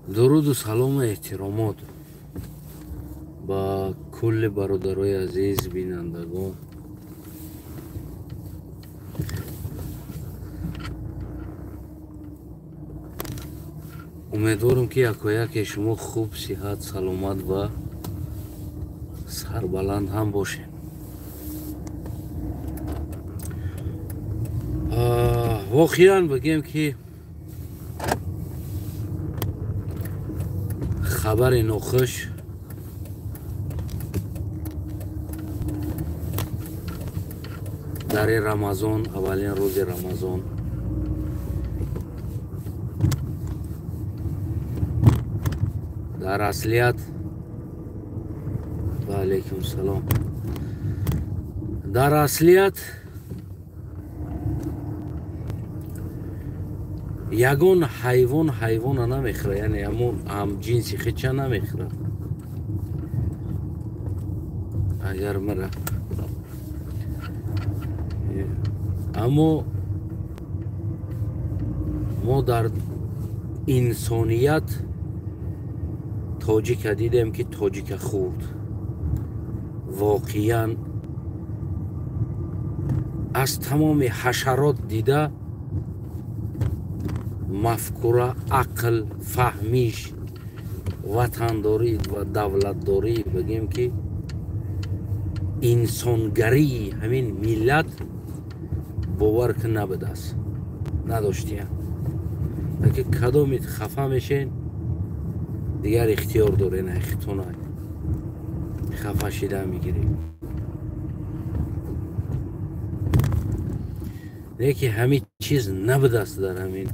дуруду салому эҳтиромот ба кулли бародарои азиз бинандагон. умедворам ки якояке шумо хуб, сиҳат, саломат ва сарбаланд ҳам бошед. воқеан бигем ки хабари нохуш дар рамазон, аввалин рӯзи рамазон дар аслият ва алайкум салом, дар аслият ягон ҳайвона намехӯрад, яъне ҳамон ҳамҷинси хича намехӯрад. агар мара аммо мо дар инсоният тоҷика дидем ки тоҷика хурд. воқеан аз тамоми ҳашарот дида мафкура, ақл, фаҳмиш, ватандорӣ ва давлатдорӣ бигем ки инсонгарии ҳамин миллат бовар ки набудааст, надоштия. аки кадомит хафа мешен, дигар ихтиёр дорен, хитонай хафа шида мегирем. не ки ҳамин чиз набудааст дар ҳамин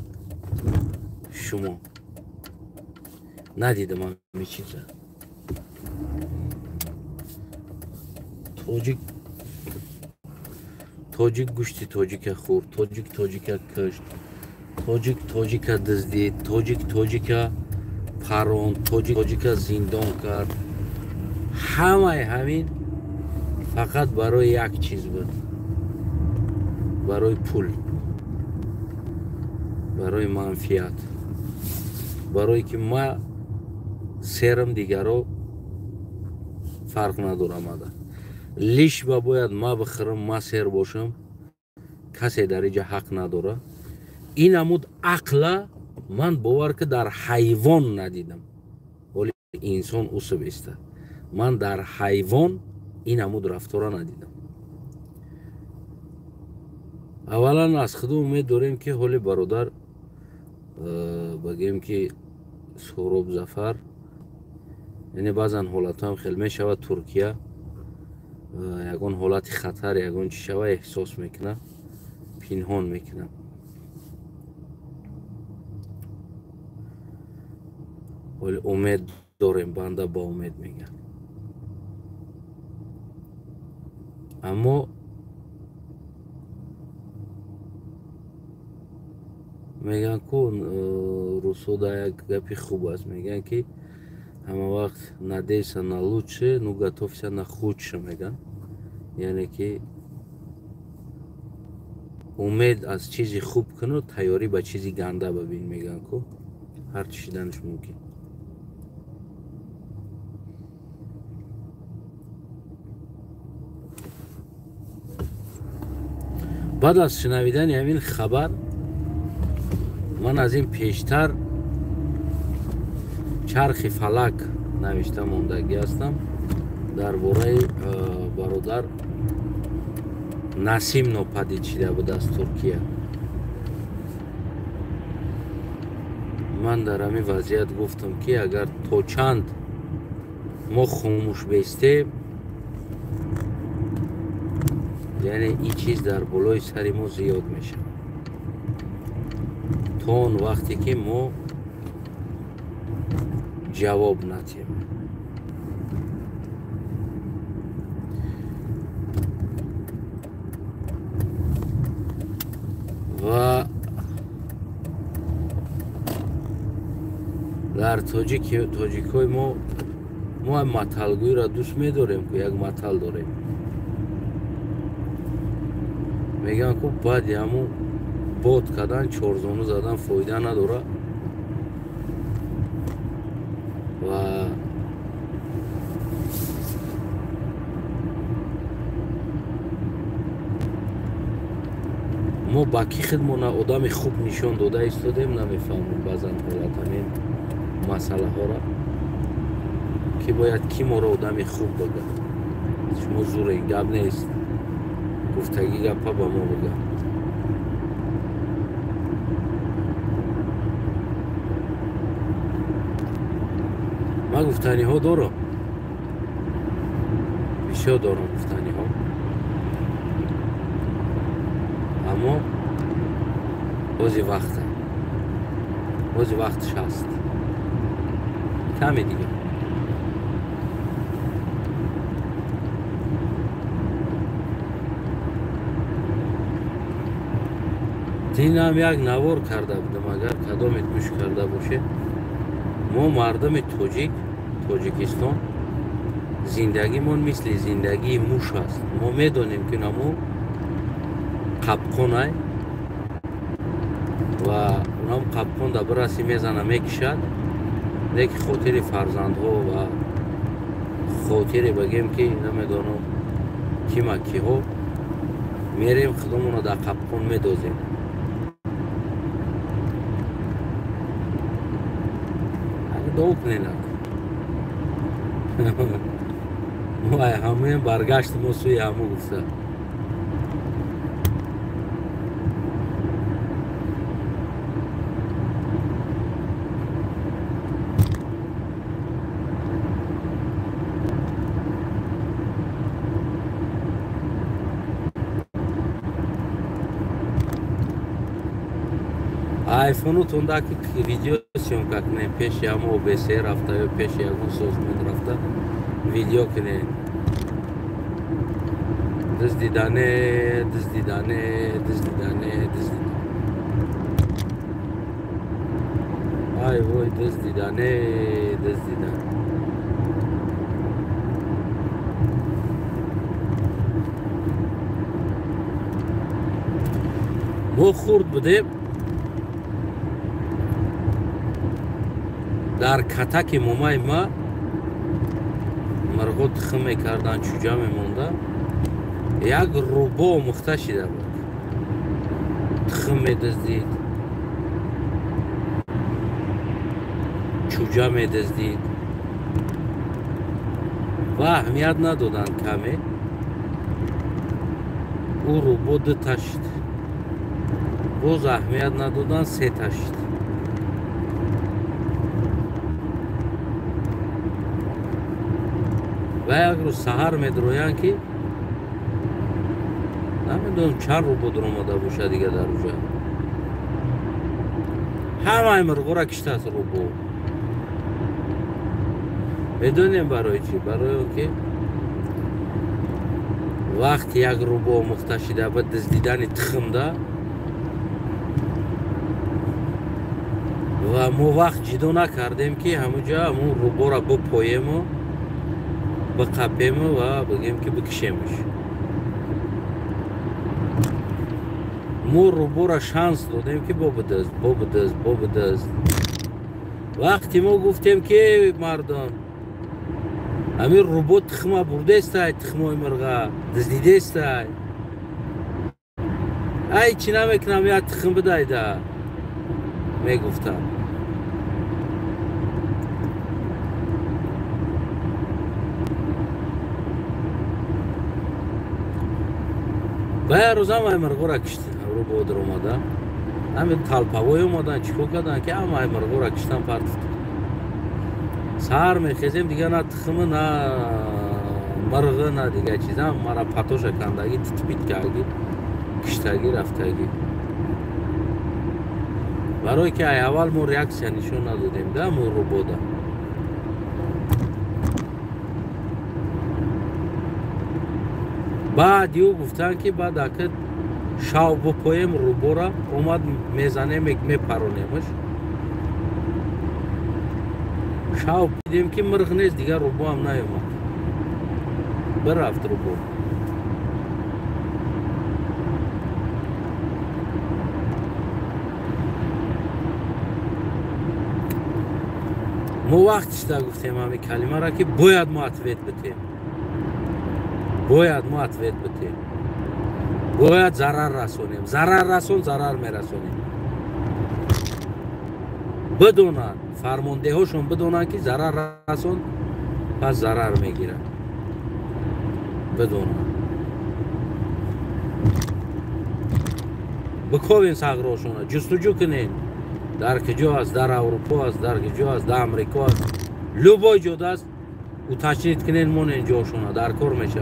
шумо. надидам ҳамин чиза. тоҷик гӯшти тоҷика хӯрд, тоҷика кашт, тоҷика дуздид, тоҷика паронд, тоҷика зиндон кард. ҳамаи ҳамин фақат барои як чиз буд, барои пул, барои манфиат, барое ки ма серам дигаро фарқ надорам. ада лишба бояд ма бихӯрам, ма сер бошам, касе дар инҷа ҳақ надора. ин амуд ақла ман бовар ки дар ҳайвон надидам, вале инсон усуб иста. ман дар ҳайвон ин амуд рафтора надидам. аввалан аз худо умед дорем ки ҳоли бародар бигем ки Сӯроб Зафар, яъне баъзан ҳолатҳоам хел мешавад Туркия ягон ҳолати хатар, ягон чи шава эҳсос мекунам, пинҳон мекунам. вале умед дорем, банда ба умед мегам. аммо меган ку русода як гапи хуб аст, меган ки ҳама вақт надейся на лучше, ну готовься на худше, меган. яъне ки умед аз чизи хуб куну, тайёрӣ ба чизи ганда бабин, меган ку ҳар чи шиданаш мумкин. баъд аз шунавидани ҳамин хабар ман аз ин пештар чархи фалак навишта мондагӣ ҳастам дар бораи бародар Насим нопадид шуда будааст Туркия. ман дар ҳамин вазъият гуфтам ки агар то чанд мо хомӯш бестем, яъне ин чиз дар болои сари мо зиёд мешавад, то он вақте ки мо ҷавоб натем. ва дар тоҷикои мо ҳам маталгӯйро дӯст медорем ку як матал дорем, меган ку баъди ҳамун бод кардан, чорзону задан фоида надора. ва мо ба ки хидмона одами хуб нишон дода истодем намефаҳмем баъзан ҳолат ҳамин масъалаҳоро ки бояд ки моро одами хуб бага. Шумо зуре гап нест, гуфтагӣ гапа ба мо бага. ман гуфтаниҳо дорам, бисёр дорам гуфтаниҳо, аммо бози вақта, бози вақтш ҳаст. каме дигар. динам як навор карда будам, агар кадомет гӯш карда боше. мо мардуми тоҷикистон зиндагимон мисли зиндагии муш аст. мо медонем ки намо қапқонай ва унам қапқон да бираси мезана мекишад, леки хотири фарзандҳо ва хотире багем ки намедонам кима киҳо мерем худамонро дар қапқон медозем. доупненак вай ҳамаям баргаштим мо сӯи ҳамо гуфта. айфонутон даки видео съёмка кунем пеши ҳамо ОБС рафта ё пеши ягон созмон рафта видео кунем. диздидане ай вой диздидане. мо хурд будем дар катаки момаи ма марғо тухм мекардан, чуҷа мемонда, як рӯбо омӯхта шида буд. тухм медиздид, чуҷа медиздид ва аҳамият надоданд каме. ӯ рӯбо 2 ташт, боз аҳамият надоданд 3 ташт. ва як рӯз саҳар медроянд ки намедонам чанд рӯбо дуромада бошад дига дар уҷа. ҳамаи мирғора киштааст рӯбо. медонем барои чӣ? Барои он ки вақти як рӯбо омӯхта шида ба диздидани тухмда ва мо вақт ҷидо накардем ки ҳамуҷа ҳамун рӯборо бипоему, биқапему ва бигем ки бикишемаш. мо рӯборо шанс додем ки бобидизд. вақти мо гуфтем ки мардон ҳамин рӯбо тухма бурдестай, тухмои мирға диздидестай, ай чӣ намекунам як тухм бидайда мегуфтам. ба як рӯз ҳамаи мирғора киштем, рӯбо дуромада ҳамин талпавой омадан чикор кардан ки ҳамаи мирғора киштан партид. саҳар мехезем дига на тухмы, на мирғи, на дига чизам мара патоша кандаги, титпиткаги, киштаги, рафтаги. барое ки ай аввал мо реаксия нишон надодем да мо рӯбода. баъд ё гуфтанд ки баъд ака шав бипоем рӯбора омад мезанем мепаронемаш. шав дидем ки мирғ нест, дигар рӯбо ҳам наёмад. бирафт рӯбо. ما وقتش دا گفتیم همین کلمه را که باید ما اتویت بتیم، باید ما اتویت بتیم، باید ضرر رسونیم، ضرر رسون ضرر میرسونیم. بدونن فرمانده هاشون بدونن که ضرر رسون پس ضرر میگیرن، بدونن بکوین ساغراشون جستجو کنین در کجا است، در اروپا است، در کجا است، در امریکا است، لوبای جدا است و تشنید کنین مون اینجاشون در کار میشه.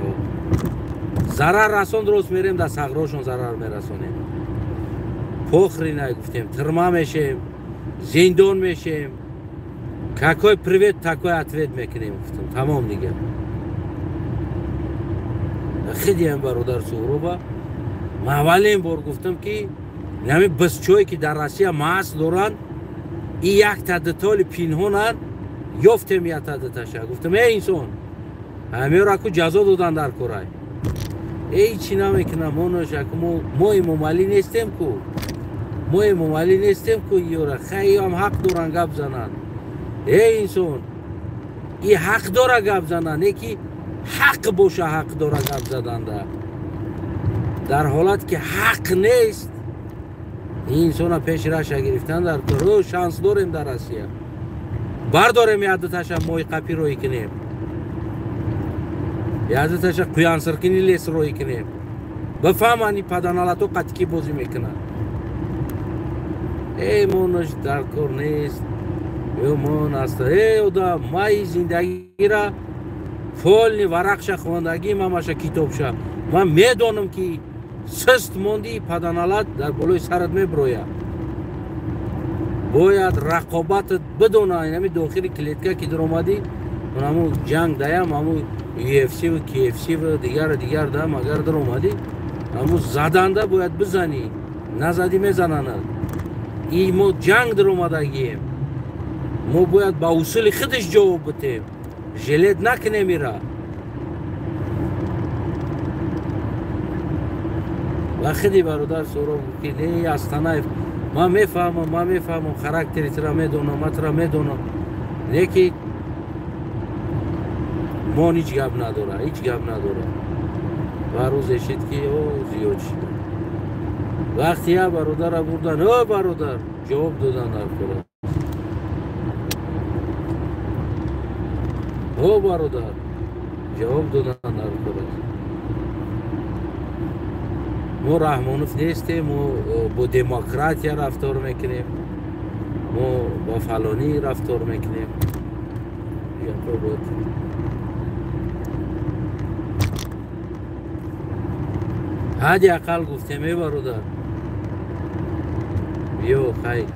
ضرر رسون درست میریم در ساغراشون ضرر میرسونیم. پخری نگفتیم ترما میشیم، زندان میشیم، کاکای پریوت تاکای اتویت میکنیم. گفتم تمام دیگه. خیلی هم برادر سهروبا ما اولین بار گفتم که نمی بسچوی که در روسیه ماست دارن این یک تدتال پینهونن یافتم یک تدتشه. گفتم ای انسان همه را که جزا دادن در کورای ای چی نمیکنم ما ممالی نیستیم که ما ممالی نیستیم که یورا خیلی هم حق دارن گپ زنن. ای انسان این حق داره گپ زنن، یکی حق باشه حق داره گپ زدن در حالت که حق نیست این انسان پیش راش گرفتن در کارو. شانس داریم در روسیه برداریم یادتاش موی قپی روی کنیم، یادتاش قیان سرکنی لیس روی کنیم، بفهمانی پدانالاتو قطکی بازی میکنن. ای مونش در کار نیست یو مون است. ای اودا مای زندگی را فولنی ورقش خواندگی ماماش کتابشه من میدونم که سست موندی پدانالات در بالای سرت میبرویه. باید رقابت بدونه. اینمی داخل کلیدکه که در اومدی من همون جنگ دایم همون UFC و KFC و دیگر دایم اگر در اومدی همون زدنده باید بزنی، نزدی میزنن. این ما جنگ در اومدگیم، ما باید با اصول خودش جواب بتیم، جلد نکنه میره. و خیلی برادر سهراب که نه استانه ما میفهمم خراکتری ترا میدونم مترا میدونم لیکن ما هیچ گپ نداره و روز اشید که او زیاد شد. وقتی ها برادر بردن او برادر جواب دادن در کره او برادر جواب دادن در کره. ما رحمانوف نیستیم، ما با دموکراتیا رفتار میکنیم، ما با فلانی رفتار میکنیم. حدی اقل گفتیم ای برادر بیا خیلی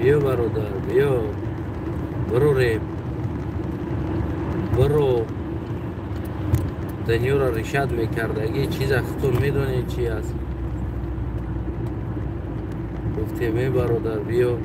بیا برادر بیا برو ریم برو دنیا را رشد میکرده. اگه چیز اختون میدونی چی است گفتیم ای برادر بیا.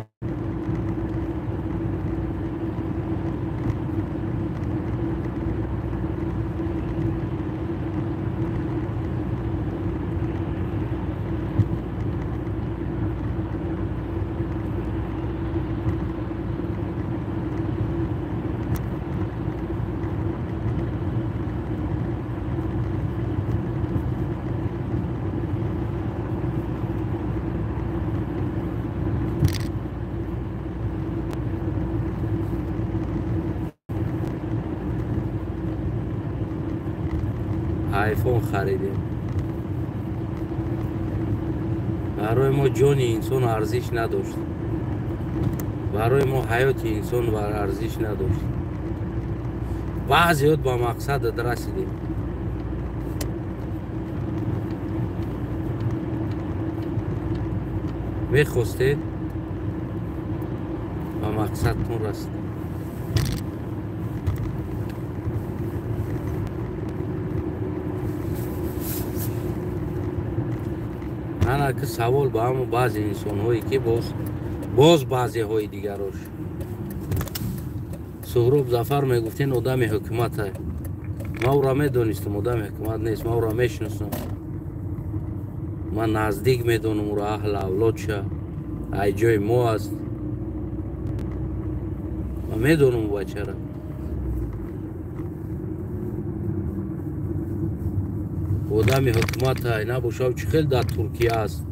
آیفون خریدیم. برای ما جون انسان ارزش نداشت، برای ما حیات انسان ارزش نداشت. بعضیات با مقصد رسیدیم. میخواستید با مقصدتون رسیدید. من که سوال با همون بعضی انسان هایی که باز بعضی های دیگراش سهراب ظفر میگفتین آدم حکومت های. ما او را میدونستم آدم حکومت نیست، ما او را میشناسم، من نزدیک میدونم او را اهل اولاد شه ای جای ما است. من میدونم بچه را آدم حکومت اینا باشم چه خیلی در ترکیه است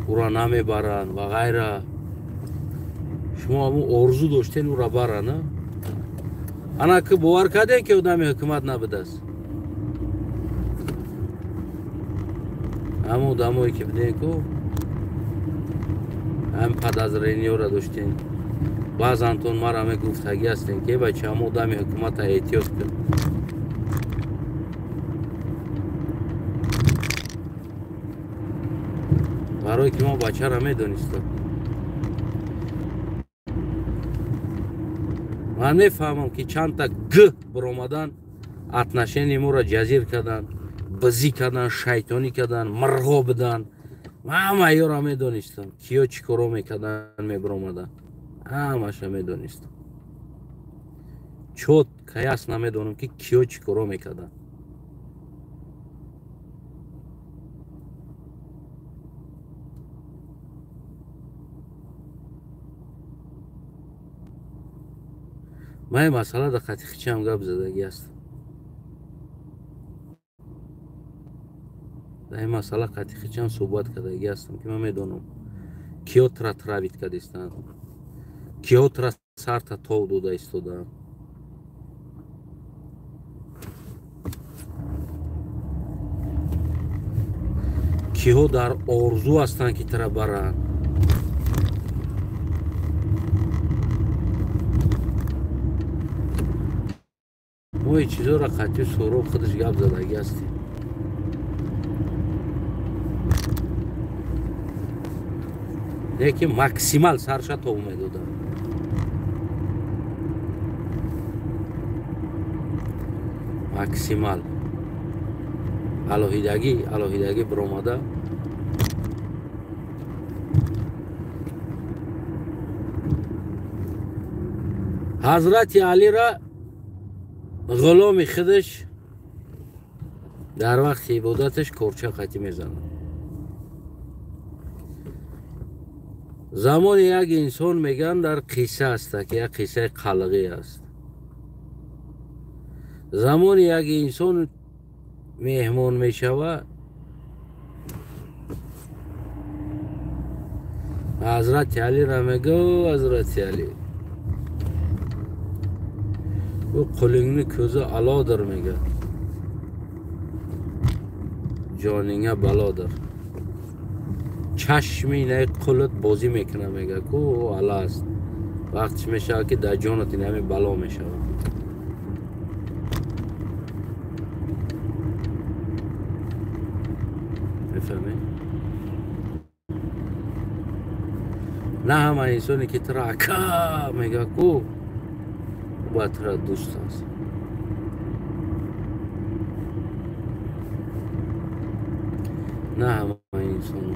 او را نمیبرن و غیره. شما همون ارزو داشتین او را برن نه؟ انا که باور کردین که آدم حکومت نبوده است. همون آدمایی که بدین که هم پدازرینی را داشتین. بعض انتون ما را گفتگی هستین که بچه همون آدم حکومت احتیاط کن. برای که ما بچه را میدونستم. من میفهمم که چند تا گ برآمدن اتنشین مو را جزیر کردن، بزی کردن، شیطانی کردن، مرغا بدن. من همه را میدونستم کیا چی کارو میکردن میبرآمدن. همش میدونستم. چوت کیاس نمیدونم که کیا چی کارو میکردن. من این مسئله در خطی خیچه هم گپ زدگی است. در این مسئله خطی خیچه هم صحبت کردگی هستم که من میدونم کیا ترا تراوید کردستن، کیا ترا سر تا تو دوده استودن. کیا در آرزو هستن که ترا برن. ما این چیزا را خطی سوراب خودش گپ زدگی هستیم. لیکن مکسیمال سرشا تو میدادن. مکسیمال الوهیدگی برآمده. حضرت علی را غلام خودش در وقت عبادتش کورچه خطی میزنه. زمان یک انسان میگن در قصه است که یک قصه خلقی است. زمان یک انسان مهمان میشوه حضرت علی را میگه حضرت علی او قلنگی کوزه علا در میگه جانینگه بلا در چشمی نه قلت بازی میکنه میگه که او علا است. وقتش میشه که در جانت این همه بلا میشه. میفهمی؟ نه همه انسانی که ترا اکا میگه که او با ترا دوست است. نه همه انسان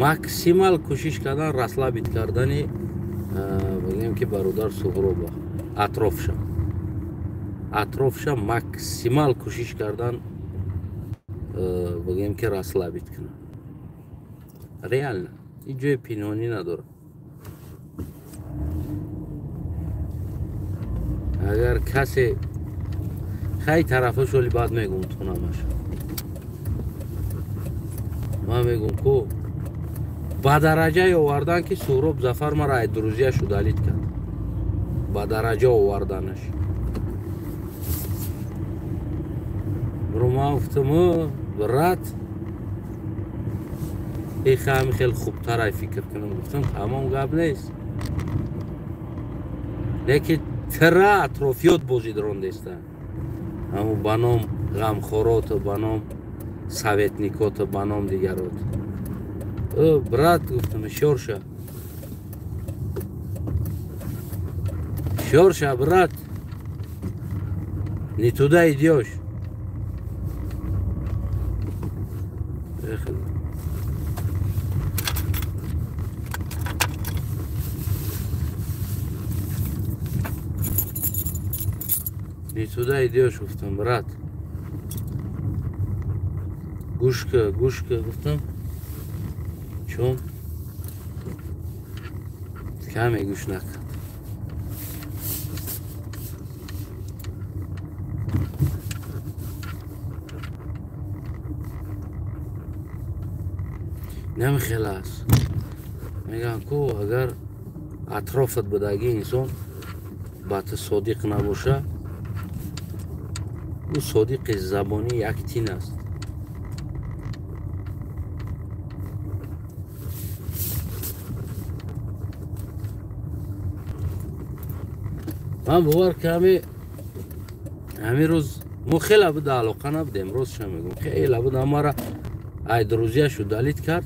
مکسیمال کوشش کردن رسلا بیت کردنی بگیم که برادر سهراب اطرافش مکسیمال کوشش کردن بگیم که رسلا بیت کنن. ریال نه این جای پینانی نداره. اگر کسی خیلی طرفش ولی بعد میگم تونمش من میگم که با درجه آوردن که سهراب ظفر مرا ایدروزیه شو دلیت کرد. با درجه آوردنش برو ما گفتم برات ای خیلی خوبتر فکر کنم. گفتم تمام گپ نیست لیکن ترا اطرافیات بازی درندستن. همو بنام غمخورات و بنام سویتنیکات و بنام دیگرات. برات گفتم شورشا برات نیتوده ایدیاش Метуда идешь, гуфтам, брат. Гушка, гуфтам. Чон? Каме гуш накард. نمیخیل است. میگن کو اگر اطرافت بداگی انسان با تو صادق نباشه، او صادق زبانی یک تین است. من باور که همین روز ما خیلی بود علاقه نبودیم. امروز شما میگم خیلی بود اما را ایدروزیشو دلیت کرد.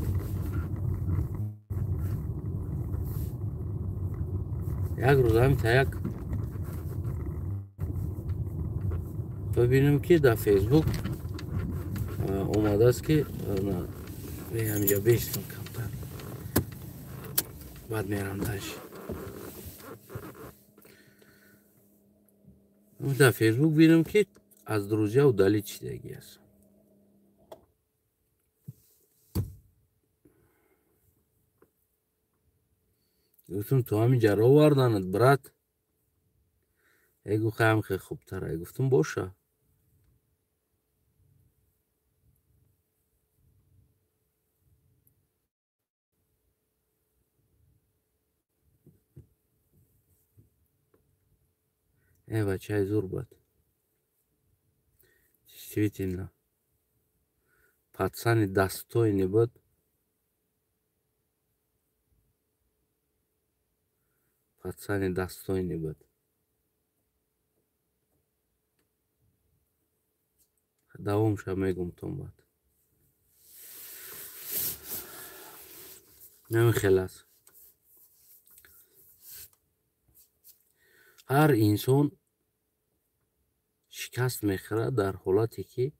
یک روز هم تا یک ببینم که در فیسبوک اومده است که همینجا بیشتم کمتر بعد میرم داشت در فیسبوک بینم که از دروزیا و دلیت شدگی است. گفتم تو همینجا را آوردنت برات؟ گفت خیلی خیلی خوبتره. گفتم باشه. بچه های زور بود. Действительно. Пацаны достойны بود. Пацаны достойны بود. Давомша мегум тон بود. نمیخیل است. هر انسان شکست میخوره در حالتی که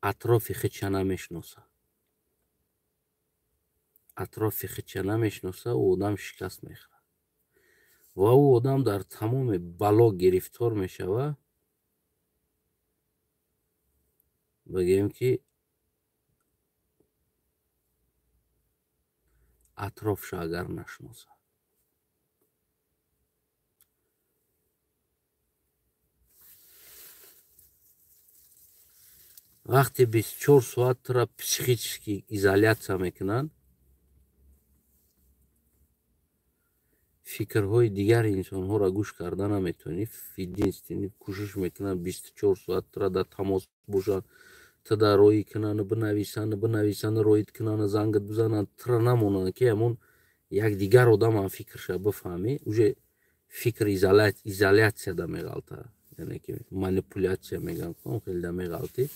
اطراف خودش نمیشناسه. اطراف خودش نمیشناسه و آدم شکست میخوره. و او آدم در تمام بلا گرفتار میشوه. بگیم که اطرافش اگر نشناسه. وقتی 24 ساعت را پسیخیچکی ایزولیاتسیا میکنن، فکرهای دیگر انسان ها را گوش کردن نمیتونی. فیدینستینی کوشش میکنن 24 ساعت را در تماس باشن، تدارایی کنن، بنویسن رویت کنن، زنگت بزنن، تر نمونن که همون یک دیگر آدم هم فکرش بفهمی. اوجه فکر ایزولیاتسیا دا میغلطه، یعنی که مانیپولیاتسیا میگن که خیلی دا میغلطی.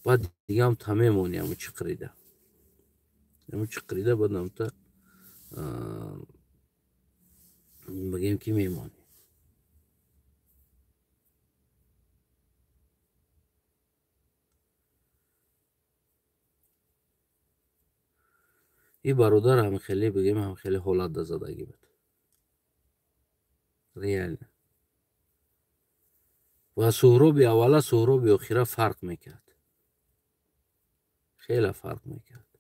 بعد دیگه هم تا میمونی همون چقریده. بعد هم تا بگیم که میمونی. این برادر هم خیلی بگیم هم خیلی حالت دا زدگی بود. ریال. و سهراب اوله سهراب آخره فرق میکرد. خیلی فرق میکرد.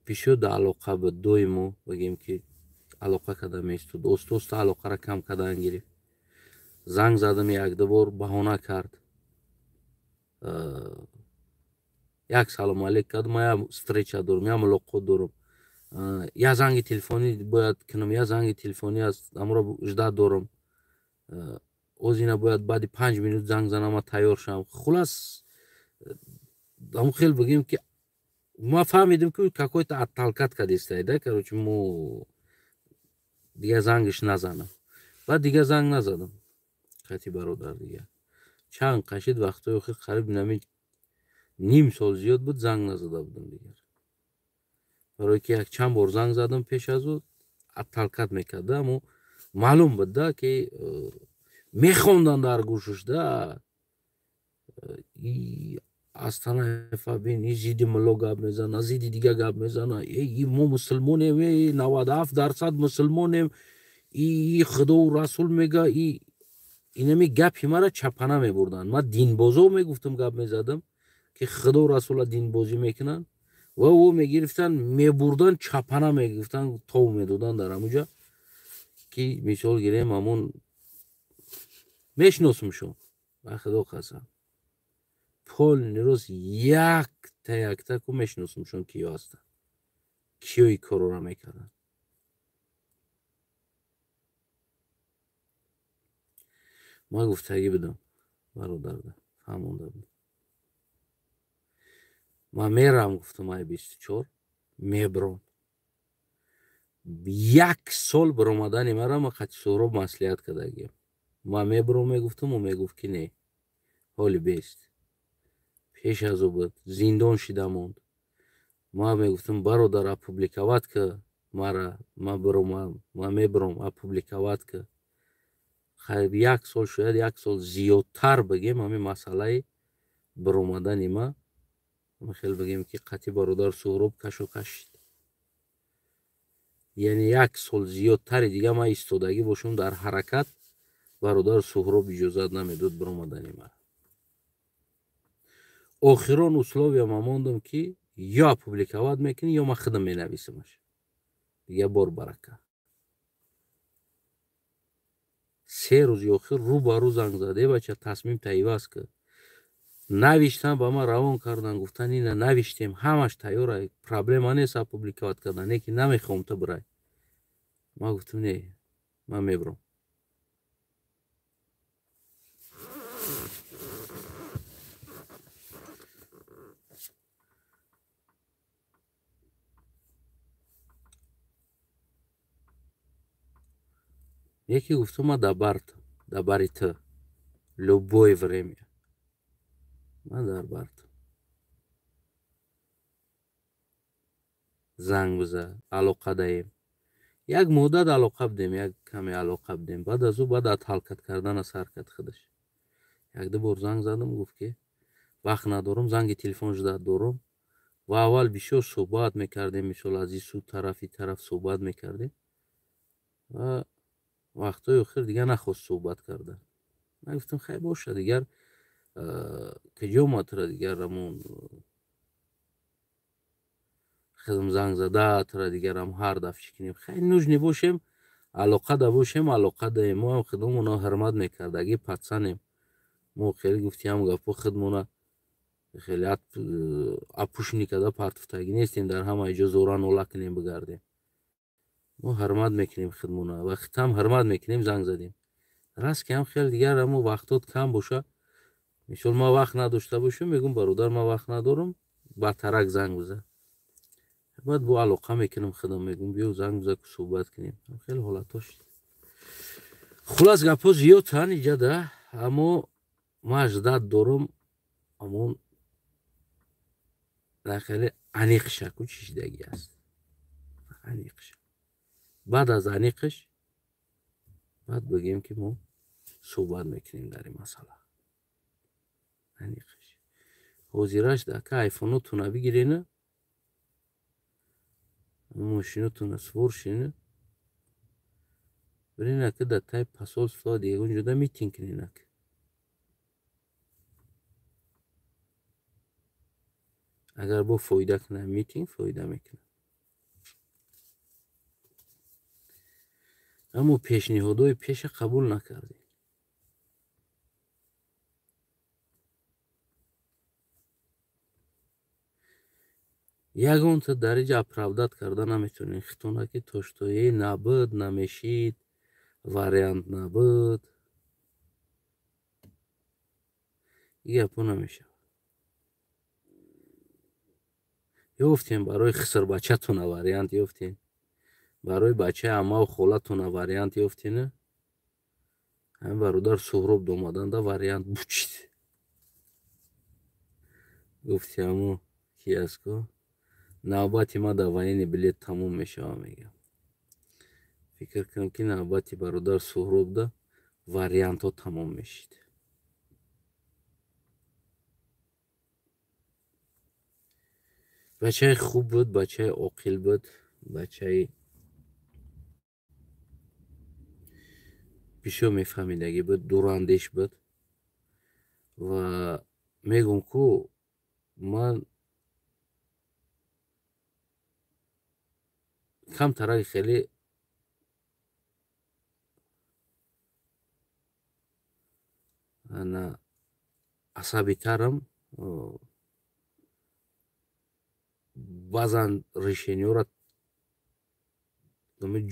پیشود علاقه به دویمو بگیم که علاقه کده میستود. دوست علاقه را کم کدن گرفت. زنگ زدم یک دوبار بهانه کرد. یک سلام علیک کرد. ما یا استریچه دارم یا ملاقات دارم. یا زنگ تلفنی باید کنم، یا زنگ تلفنی از امرو اجده دارم. از اینا باید بعد 5 منوت زنگ زنم و تیار شم. خلاص همون خیلی بگیم که ما فهمیدیم که какой-то отталкивать کردیسته ده. короче مو دیگه زنگش نزنم. بعد دیگه زنگ نزدم. خطی برادر دیگه چند قشید وقتای آخر قریب نیم سال زیاد بود زنگ نزده بودم دیگه. برای که یک چند بار زنگ زدم پیش از او отталкивать میکرده. اما معلوم بود ده که میخوندن در گوشش ده астана фабин зиди мулло гап мезана, зиди дига гап мезана, мо мусулмонем, 97% мусулмонем, худо расул мега, инами гапи мара чапана мебурдан. Ма динбозо мегуфтам, гап мезадам ки худо расула динбозӣ мекунанд ва о мегирифтан мебурдан, чапана мегуфтан, тов медодан дар амуҷа ки мисол гирем амон мешиносумшон ба худо қасам полни рӯз якта ку мешиносумшон киё ҳастанд, киё и корора мекарданд. ма гуфтагӣ будам бародарда, фаҳмонда будам. Ма мерам, гуфтам, ай 24 мебиром. 1 сол биромадани мара ма хати Сӯҳроб маслиҳат кардагиям. Ма мебиром мегуфтам, ӯ мегуфт ки не, ҳоли бест. пеш аз ӯ буд, зиндон шида монд. Ма мегуфтам бародар апубликоват ка мара, ма мебиром апубликоват ка. Хайр 1 сол, шояд 1 сол зиёдтар бигем ҳамин масъалаи биромадани ма. Хел бигем ки қатъи бародар Сӯҳроб кашокаш шид. яъне 1 сол зиёдтари дига ма истодагӣ бошам дар ҳаракат, бародар Сӯҳроб иҷозат намедод биромадани мара. охирон условия ма мондам ки ё апубликоват мекунӣ, ё ма худам менависамаш. дига бор барака. 3 рӯзи охир рӯ ба рӯ занг зад: бача, тасмим тайёр аст ки навиштан ба ман равон кардан, гуфтан ина навиштем, ҳамаш тайёр, проблема нест апубликоват кардан, не ки намехоҳам ту бирай. ма гуфтам не, ман мебирам. яке гуфтам ман дар бари ту любое время. ман дар бартам. занг бизад, алоқа даем. як муддат алоқа будем, як каме алоқа будем. баъд аз ӯ баъд ҳаракат кардан аз ҳаракат худаш. як-ду бор занг задам, гуфт ки вақт надорам, занги телефонаш дорам. ва аввал бисёр суҳбат мекардем, мисол аз ин сӯ тараф и тараф суҳбат мекардем. ва вақтҳои охир дига нахост суҳбат кардан. ман гуфтам хай боша, дигар куҷо ма тура дигар ҳамон худам занг зада, тура дигар ҳам ҳар дафъ чӣ кунем. хай нуж небошем, алоқа дабошем, алоқа даем. мо ҳам худамона ҳурмат мекардагӣ пацанем. мо хеле гуфти ҳам гапҳо худмона хеле апушни када партуфтагӣ нестем, дар ҳама ҷо зора нола кунем бигардем. мо ҳурмат мекунем худмона. вақти ҳам ҳурмат мекунем, занг задем. раст ки ҳам хеле дигар ҳамо вақтот кам боша. мисол ман вақт надошта бошам, мегӯм бародар ман вақт надорам, бартарак занг бизан. баъд бо алоқа мекунам худам, мегӯм биё занг бизан ку суҳбат кунем. хеле ҳолатҳо шид. хулас гапҳо зиёдтан иҷада, аммо ман аждад дорам амон хеле аниқша ку чӣ шидагӣ аст. аниқша. баъд аз аниқаш баъд бигем ки мо суҳбат мекунем дар ин масъала. аниқаш. ҳозираш дака айфонотуна бигирена, мошинотуна свор шина, бирина ки дар таи посолство ягон ҷода митинг кунена ки. агар бо фоида кунам митинг, фоида мекунам. аммо пешниҳодҳои пеша қабул накардем. ягон та дариҷа оправдат карда наметавонем. хитона ки тоштоӣ набуд, намешид, вариант набуд. ин гапҳо намешавад. ёфтем барои хисрбачатона вариант ёфтем. барои бачаи аммаву холатона вариант ёфтена. ҳамин бародар Сӯҳроб домаданда вариант бучид. гуфти аммо ки аст ку навбати ман дар военни билет тамом мешава, мегам. фикр кунам ки навбати бародар Сӯҳроб да вариантҳо тамом мешид. бачаи хуб буд, бачаи оқил буд, бачаи бисёр мефаҳмидагӣ буд, дурандеш буд. Ва мегӯм ку ман камтараги хеле ана асабитарам. баъзан решениёро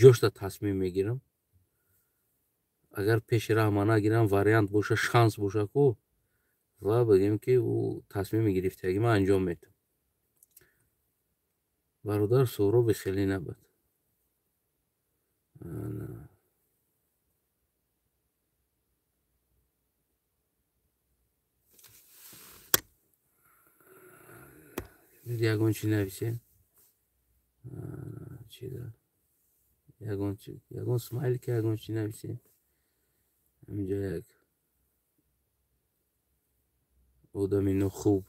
ҷошта тасмим мегирам. агар пеши раҳма нагирам, вариант боша, шанс боша ку ва бигем ки ӯ тасмими гирифтагӣ ман анҷом метам. бародар сӯроби хеле набуд. ягон чӣ нависем, ягон смайлика, ягон чӣ нависем. ҳаминҷо як одами нохуб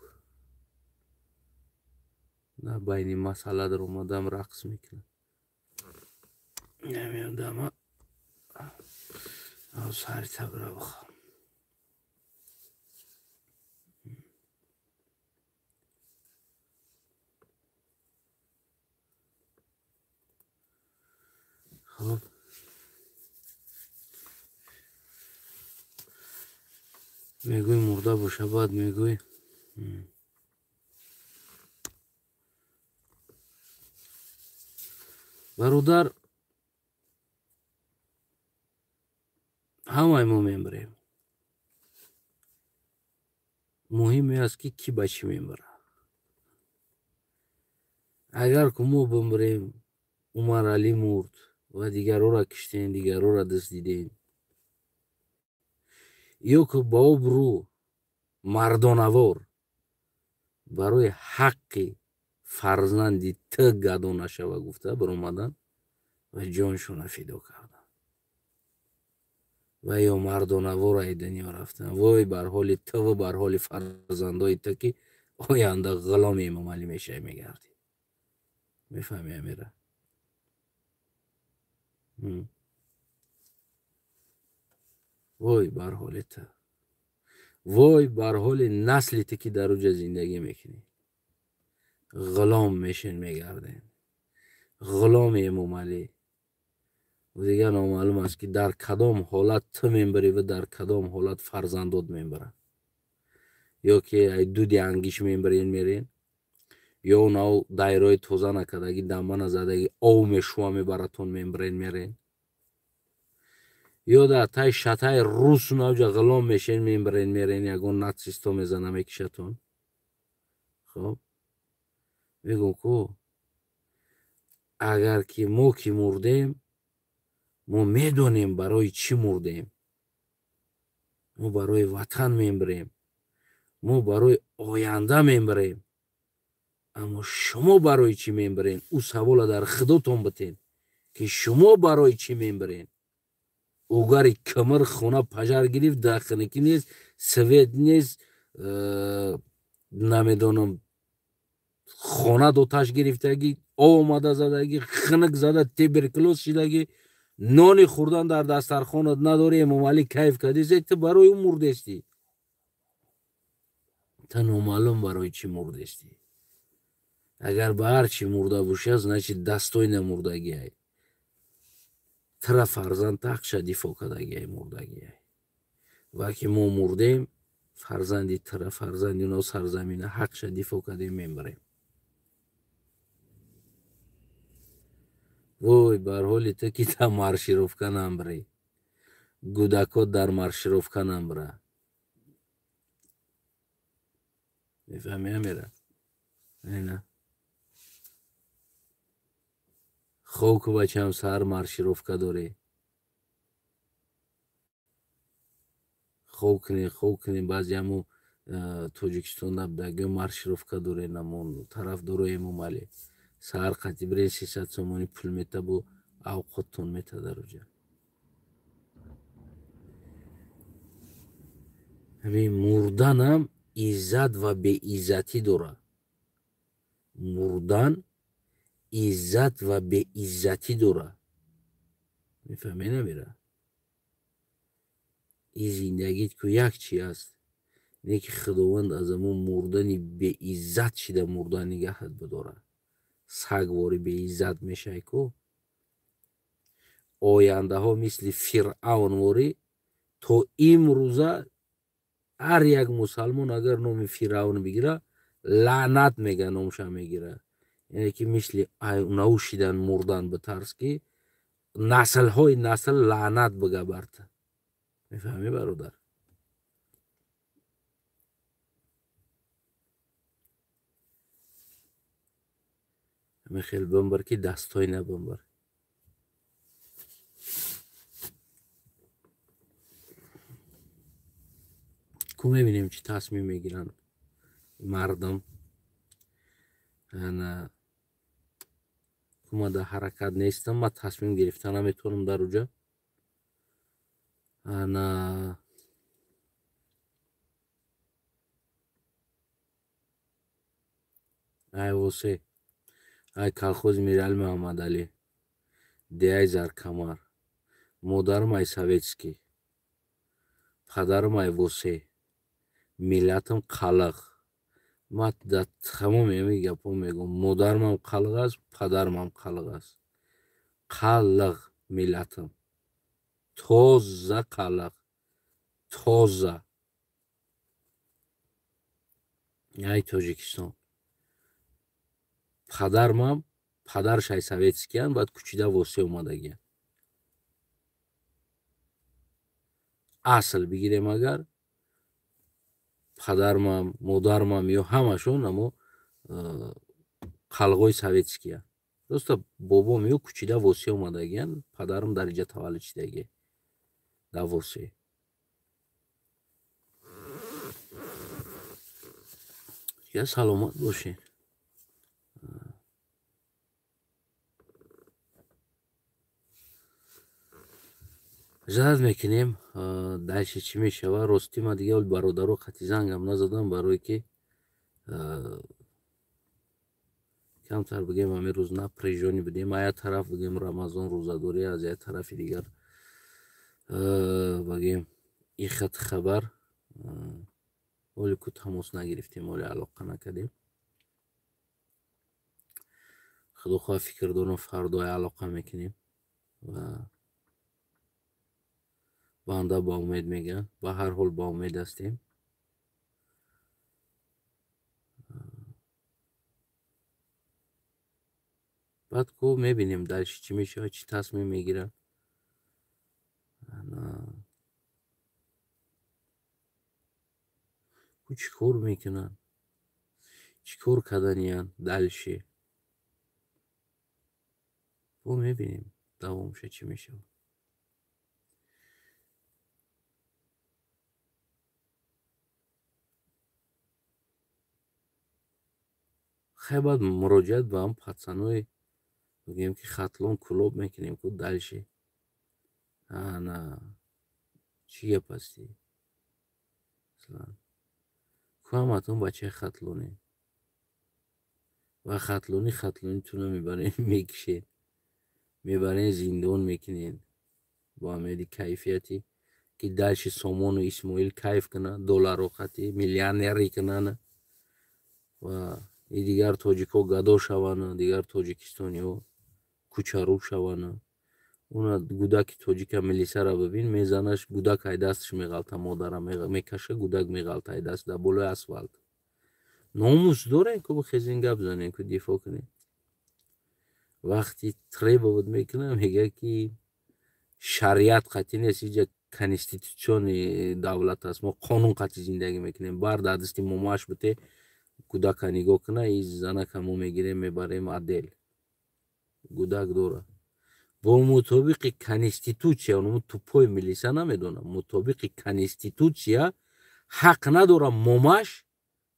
дар байни масъала дар омадам рақс мекунад. намеодама сари табра бихоҳам. хуб, мегӯй мурда боша, баъд мегӯй бародар ҳамаи мо мебарем. муҳим аст ки кӣ ба чӣ мебарад. агар ку мо бимирем, Умар Алӣ мурд ва дигарора киштем, дигарора дуздидем, ё ки ба обрӯ мардонавор барои ҳаққи фарзанди ту гадо нашава гуфта биромадан ва ҷоншона фидо кардан ва ё мардонавор ай дунё рафтан. вой бар ҳоли ту ва бар ҳоли фарзандои ту ки оянда ғуломи Имом Алӣ мешавӣ мегарди. мефаҳмӣ амира? вой бар ҳоли ту, вой бар ҳоли насли ту ки дар уҷа зиндагӣ мекунӣ. ғулом мешин мегардем, ғуломи Имом Алӣ. дигар номаълум аст ки дар кадом ҳолат ту мебарӣ ва дар кадом ҳолат фарзандот мебарад. ё ки ай дуди ангиш мебарен мерен, ё нав дайрои тоза накардагӣ, дамба назадагӣ ов мешуа мебаратон мебарен мерен, ё дар таи шатаи рус навҷа ғулом мешен мебарен мерен, ягон натсисто мезана мекишатон. хоб мегӯм ку агар ки мо ки мурдем, мо медонем барои чӣ мурдем. мо барои ватан мемирем, мо барои оянда мемирем. аммо шумо барои чӣ мемирен? ӯ савола дар худотон битен ки шумо барои чӣ мемирен? огари кимир хона пажар гирифт, дахники нест, свет нест, намедонам хона доташ гирифтагӣ, омада задагӣ, хинк зада туберкулез шидагӣ, нони хӯрдан дар дастархонат надорӣ, Имом Алӣ кайф кардӣ, ту барои ӯ мурдестӣ. ту номаълум барои чӣ мурдестӣ. агар ба ҳар чӣ мурда боша, значит дастойна мурдагиай. тура фарзанд тақша дифоъ кардагиай мурдагиай. ва ки мо мурдем, фарзанди тура, фарзанди но сарзамина ҳақша дифоъ кардем мемирем. вой бар ҳоли ту ки та маршировка намбирӣ, гудакот дар маршировка намбира. мефаҳмӣ амира? ина хоку бачам сар маршировка дорӣ. хоб кунӣ баъзе ҳамун тоҷикистонда будагӣ маршировка дорӣ, намон тарафдорои Имом Алӣ. сар қатъи бирен 300 сомонӣ пул мета бо авқоттон мета дар уҷа. ҳамин мурданам иззат ва беиззатӣ дорад. мурдан иззат ва беиззатӣ дора. мефаҳмӣ намира? ин зиндагӣ ку як чи аст, не ки худованд аз амон мурдани беиззат шида мурдан нигаҳат бидора. сагвори беиззат мешай ку ояндаҳо мисли фиръавнворӣ то имрӯза ҳар як мусалмон агар номи фиръавн бигира лаънат мега номша мегира. яъне ки мисли нау шидан мурдан битарз ки наслҳои насл лаънат бигабард. мефаҳмӣ бародар? мехел бимбар ки дастой набимбар. ку мебинем чи тасмим мегиранд мардум. ку ман дар ҳаракат нестам, ман тасмим гирифта наметавонам дар уҷа. ай восе, ай колхози Мирали Муҳаммадалӣ, диай Заркамар, модарам ай Советский, падарам ай восе, миллатам қалиқ. ман дар тамоми ҳамин гапҳо мегӯям, модарамам қалиқ аст, падарамам қалиқ аст. қалиқ миллатам, тоза қалиқ, тоза. ай Тоҷикистон, падарам падараш ай Советскиян, баъд кучида восе омадагиян. асл бигирем агар падарам, модарам ё ҳамашон амо қалиқҳои советския. просто бобом ё кучида восе омадагиян, падарам дар инҷа таваллуд шидагия дар восе. я саломат бошед. иҷозат мекунем дальше чӣ мешава. ростӣ ман дига бародаро қати зангам назадам, барое ки камтар бигем ҳамин рӯз напрежонӣ будем. аз як тараф бигем рамазон рӯзадорӣ, аз як тарафи дигар бигем ин хати хабар. ҳоле ку тамос нагирифтем, ҳоле алоқа накардем. худохоҳ фикр дорам фардо алоқа мекунем ва банда ба умед мегӯянд. ба ҳар ҳол ба умед ҳастем. баъд ку мебинем дальше чӣ мешавад, чӣ тасмим мегиранд. ку чӣ кор мекунанд, чӣ кор карданиянд дальше. бо мебинем давомша чӣ мешавад. хай баъд муроҷиат ба ҳам пацанои бигем ки хатлон кулоб мекунем ку дальше. на чӣ гап ҳасти ку ҳаматон бачаи хатлоне ва хатлонитуна мебарен мекишен, мебарен зиндон мекунен бо амеди кайфияти ки дальше Сомону Исмоил кайф кунанд, долларо хати миллионерӣ кунанд ва дигар тоҷикҳо гадо шаванд, дигар тоҷикистониҳо кучарӯ шаванд. уна гудаки тоҷика милисара бибин, мезанаш гудак ай дасташ меғалта, модара мекаша, гудак меғалта ай даст дар болои асфалт. номус дорем ку бихезин гап занем ку дифоъ кунем. вақти требоват мекунам мега ки шариат қатъи нест, инҷа конститутсиони давлат аст, мо қонун қатъи зиндагӣ мекунем. бар дар дасти момааш бите гудака нигоҳ куна, и занака мо мегирем мебарем адел. гудак дора бо мутобиқи конститутсия, оно тупои милиса намедонам, мутобиқи конститутсия ҳақ надора момаш,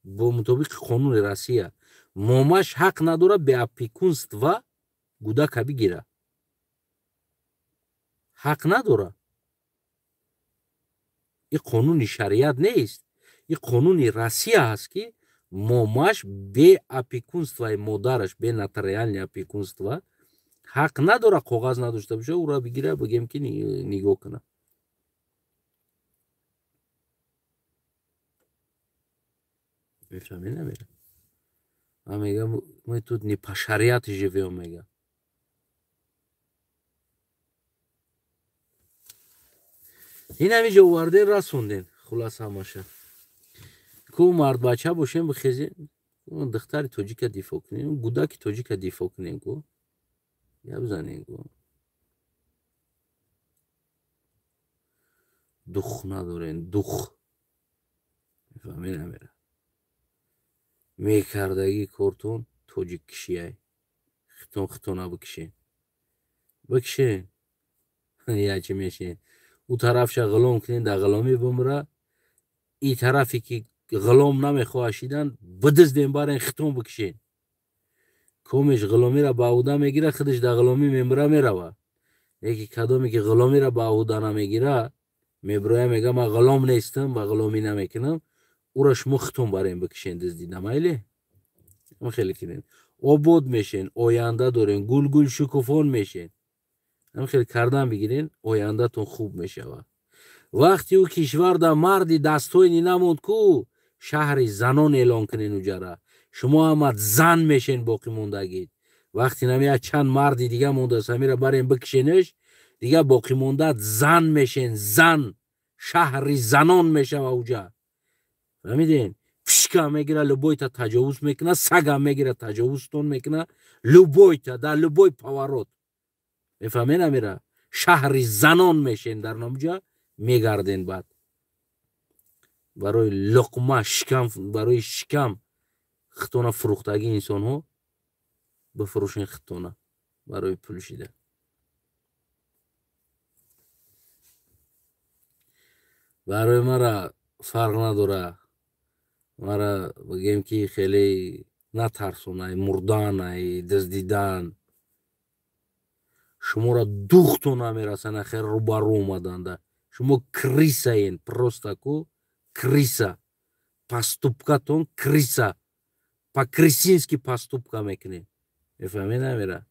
бо мутобиқи қонуни Россия момаш ҳақ надора беопекунства гудака бигира. ҳақ надора. ин қонуни шариат нест, ин қонуни Россия ҳаст ки мамаш бе опекунствои модараш, бе нотариальни опекунства ҳақ надора коғаз надошта боша, ура бигира бигем ки нигоҳ кунам. Мефаҳмӣ намера? Ман мегам мы тут не по шариату живем, мегам. ин ҳаминҷо оварден расонден хулоса ҳамаша. ку мард бача бошем бихезем духтари тоҷика дифоъ кунем, гудаки тоҷика дифоъ кунем, ку гап занем, ку дух надорем, дух. Мефаҳмӣ намера? мекардаги кортон тоҷик кишиай, хитона бикишен, бикишен ячи мешен. у тарафша ғулом кунен, дар ғуломӣ бимира, и тарафе ки ғулом намехоҳад шидан бидиздем барен хитон бикишен. комеш ғуломиро ба оҳуда мегира, худаш дар ғуломӣ мемира мерава. яке кадоме ки ғуломиро ба оҳуда намегира, мебироя мега ман ғулом нестам, ба ғуломӣ намекунам, ура шумо хитон барен бикишен диздида, майли? хеле кинен обод мешен, оянда дорен, гулгул шукуфон мешен. хеле кардан бигирен, ояндатон хуб мешава. вақти ӯ кишвар дар марди дастойни намонд, ку шаҳри занон эълон кунен уҷара. шумо ҳамат зан мешен боқӣ мондагид. вақти намея чанд марди дига мондааст, ҳамира барен бикишенеш, дига боқӣ мондат зан мешен, зан. шаҳри занон мешава уҷа. фаҳмиден? пишка мегира, любойта таҷовуз мекуна, сага мегира, таҷовузтон мекуна, любойта дар любой поворот. мефаҳмен амира? шаҳри занон мешен дар намуҷа мегарден. баъд барои луқма шикам, барои шикам хитона фурӯхтаги инсонҳо бифурӯшен, хитона барои пул шида. барои мара фарқ надора. мара бигем ки хеле натарсонай, мурданай, диздидан. шуморо духтон намерасана хел рӯбарӯ омаданда. шумо крисаен, просто ку криса. поступкатон криса. по-крисински поступка мекунем. мефаҳмед намера?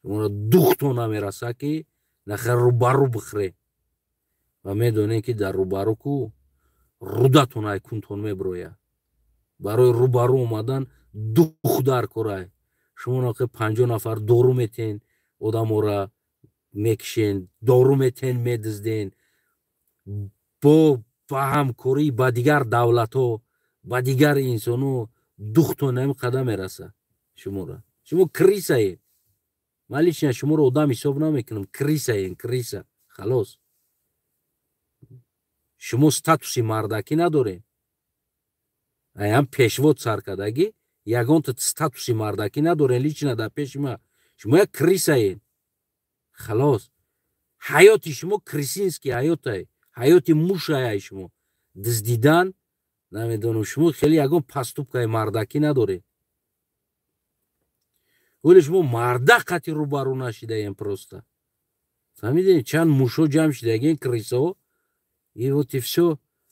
шуморо духтон намераса ки нахел рӯбарӯ бихӯре. ва медонем ки дар рӯбарӯ ку рудатон айкунтон мебирояд. барои рӯбарӯ омадан дух дар корай. шумо нақи 50 нафар дору метен, одамора мекишен, дору метен, медизден. бо ҳамкорӣ ба дигар давлатҳо, ба дигар инсонҳо духтон ҳамин қадам мераса шумора. шумо крисаен. ман лично шуморо одам ҳисоб намекунам. крисаен, криса. халос. шумо статуси мардакӣ надоред. ам пешвод саркардагӣ ягонта статуси мардакӣ надоред лично дар пеши ман. шумо як крисаен. халос. ҳаёти шумо крисинский ҳаётай. ҳаёти мушай шумо. диздидан намедонам, шумо хеле ягон поступкаи мардакӣ надоред. вале шумо мардак қати рӯбарӯ нашидаем просто. фаҳмидем чанд мушо ҷамъ шидаген крисаҳо. и вот и всё.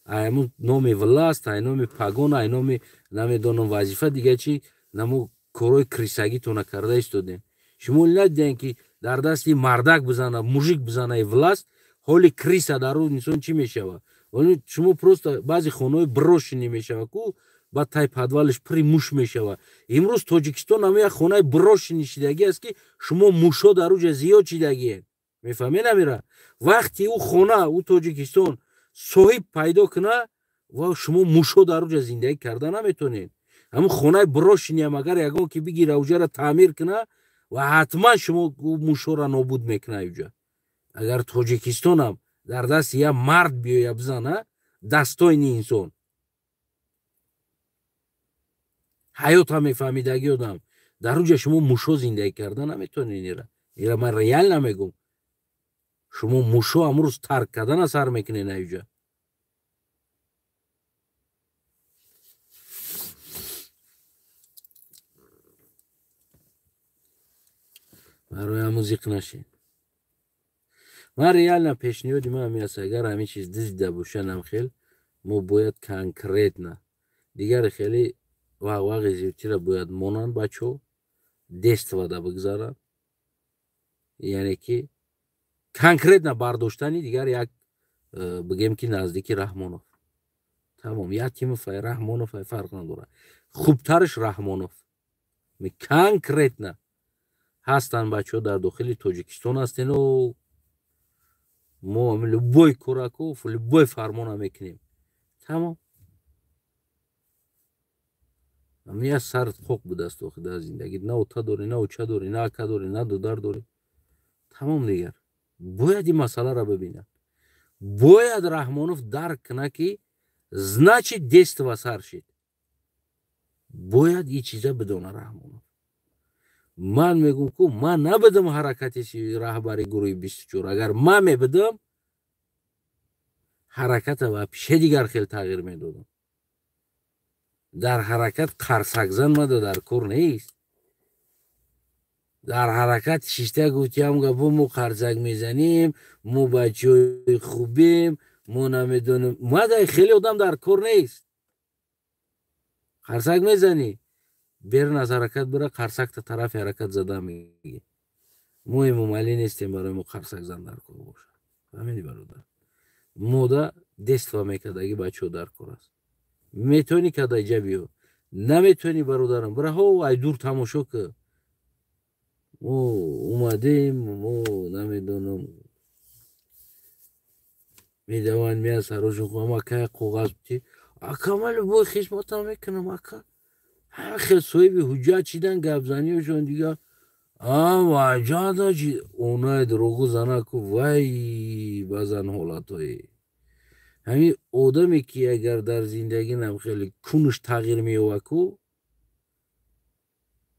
аймун номи власт, ай номи пагон, ай номи намедонам вазифа дига чи, намо корои крисагитона карда истодем. шумо надидем ки дар дасти мардак бизана, мужик бизана власт, ҳоли криса дар рӯ инсон чӣ мешава? шумо просто баъзи хонаҳои брошенӣ мешава ку ба тай падвалаш пури муш мешава. имрӯз Тоҷикистон ҳамин як хонаи брошенӣ шидагӣ аст ки шумо мушҳо дар уҷа зиёд шидагиед. мефаҳмед амира? вақти ӯ хона, ӯ Тоҷикистон соҳиб пайдо куна, ва шумо мушҳо дар уҷа зиндагӣ карда наметонед. ҳамин хонаи брошенӣ ҳам агар ягон ки бигира уҷаро таъмир куна, ва ҳатман шумо мушҳоро нобуд мекуна уҷа. агар Тоҷикистонам дар дасти як мард биёя бизана, дастойни инсон, ҳаёта мефаҳмидаги одам, дар уҷа шумо мушҳо зиндагӣ карда наметонед. ира ман реал намегум. шумо мушҳо амрӯз тарк кардана сар мекунед аюҷа. барои ҳамун зиқ нашед. ман реально пешниҳоди ман ҳамин аст, агар ҳамин чиз диздида боша намхел, мо бояд конкретна. дигари хеле вағи зивтира бояд монанд бачо дествада бигзаранд, яъне ки конкретно бардоштани дигар як бигем ки наздики Раҳмонов. Тамом Якимовай, Раҳмоновай фарқ надорад. Хубтараш Раҳмонов. Конкретно ҳастанд бачаҳо дар дохили Тоҷикистон ҳастену мо любой кӯраку любой фармона мекунем. Тамом. Я сар хоқ будааст охир дар зиндагӣ. На ота дорӣ, на оча дорӣ, на ака дорӣ, на дудар дорӣ. Тамом дигар. Бояд ин масъаларо бибинад. Бояд Раҳмонов дарк кунад ки значит детство сар шид. Бояд ин чиза бидона Раҳмонов. Ман мегӯям ку ман набудам ҳаракати раҳбари гурӯҳи 24. Агар ман мебудам ҳараката вапше дигар хел тағйир медодам. дар ҳаракат қарсакзан мада дар кор нест. дар ҳаракат шишта гуфтиам гапо мо қарсак мезанем, мо бачаҳои хубем, мо намедонем. мада хеле одам дар кор нест. қарсак мезанӣ берун аз ҳаракат бира қарсакта тарафи ҳаракат зада мегӣ. мо эмомалӣ нестем барои мо қарсакзан дар кор бошад. фаҳмидӣ бародар? мода детство мекардаги бачаҳо дар кор аст. метавонӣ кадаҷа биё, наметавонӣ бародарам бираҳо ай дур тамошо ка. мо омадем, мо намедонам медаванд меяд сарошон хӯам ака коғаз бути ака ман любой хизматам мекунам ака. ҳама хел соҳиби ҳуҷҷат шидан гапзаниёшон дигар ваҷадаҷи онаи дурогу занаку вай баъзан ҳолатҳое. ҳамин одаме ки агар дар зиндагӣ нам хеле кунуш тағйир меёвад ку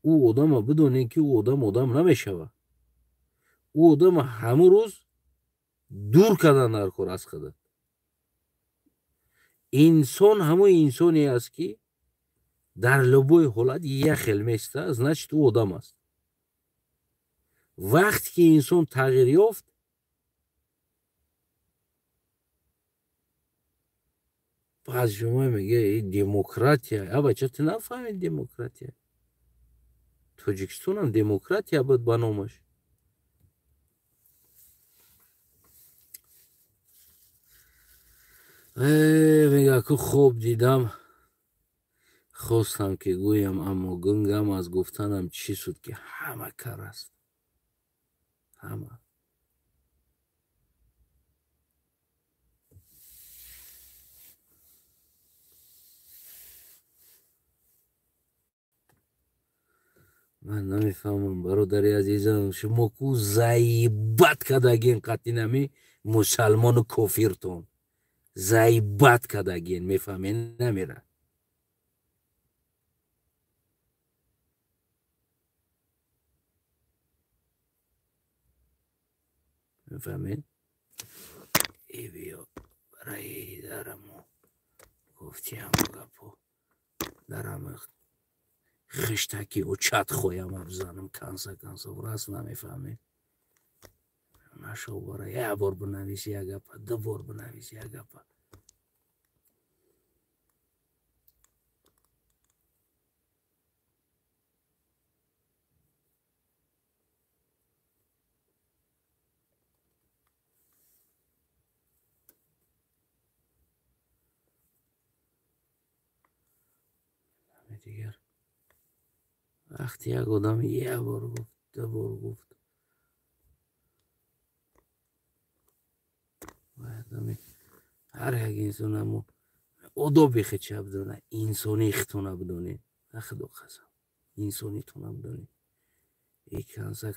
ӯ одама бидонем ки ӯ одам намешавад. ӯ одама ҳамун рӯз дур кардан дар кор аст кадад. инсон ҳамон инсоне аст ки дар любой ҳолат як хел меистад, значит ӯ одам аст. вақте ки инсон тағйир ёфт баъд шумо мега демократия. Абача ту нафаҳмед демократия. Тоҷикистонам демократия буд ба номаш. мега ку хоб дидам хостам ки гӯям, аммо гунгам аз гуфтанам чӣ суд ки ҳама кар аст. ҳама. ман намефаҳмам бародари азизам, шумо ку заибат кадаген қатъи нами мусалмону кофиртон. заибат кадаген мефаҳмен намера. мефаҳмен? биё барои дарамо гуфтиам гапо дарам хиштаки учат хоям абзанам канса раст намефаҳмед. нашо бора як бор бинависи як гапа, ду бор бинависи як гапа. дигар вақти як одам як бор гуфт, ду бор гуфт, ҳар як инсонамо одоби хича бидона, инсонии хитона бидонед. на худо қасам инсонитона бидонед.